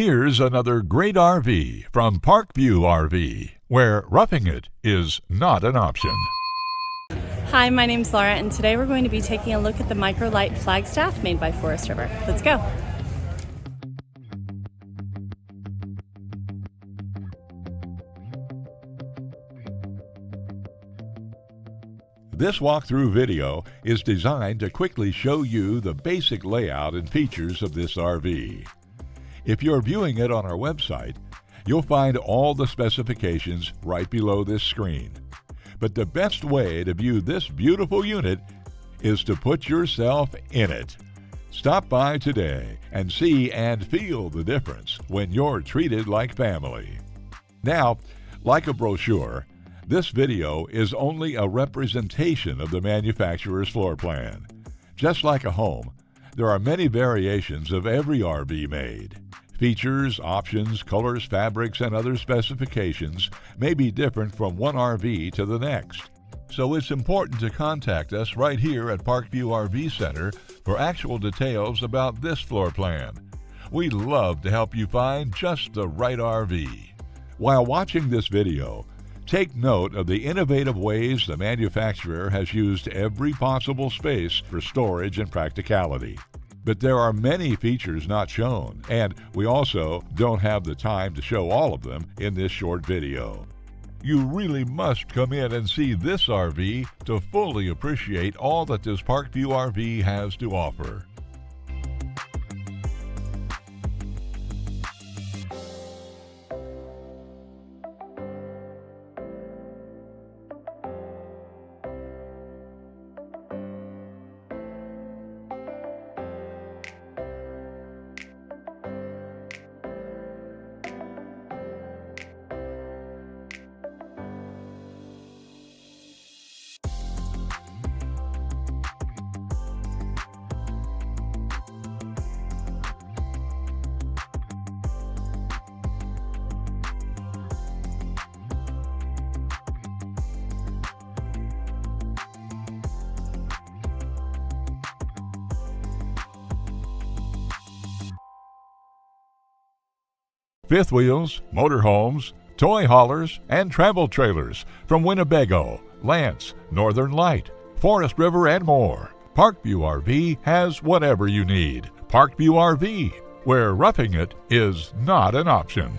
Here's another great RV from Parkview RV, where roughing it is not an option. Hi, my name's Laura, and today we're going to be taking a look at the Micro Lite Flagstaff made by Forest River. Let's go. This walkthrough video is designed to quickly show you the basic layout and features of this RV. If you're viewing it on our website, you'll find all the specifications right below this screen. But the best way to view this beautiful unit is to put yourself in it. Stop by today and see and feel the difference when you're treated like family. Now, like a brochure, this video is only a representation of the manufacturer's floor plan. Just like a home, there are many variations of every RV made. Features, options, colors, fabrics, and other specifications may be different from one RV to the next. So it's important to contact us right here at Parkview RV Center for actual details about this floor plan. We'd love to help you find just the right RV. While watching this video, take note of the innovative ways the manufacturer has used every possible space for storage and practicality. But there are many features not shown, and we also don't have the time to show all of them in this short video. You really must come in and see this RV to fully appreciate all that this Parkview RV has to offer. Fifth wheels, motorhomes, toy haulers, and travel trailers from Winnebago, Lance, Northern Light, Forest River, and more. Parkview RV has whatever you need. Parkview RV, where roughing it is not an option.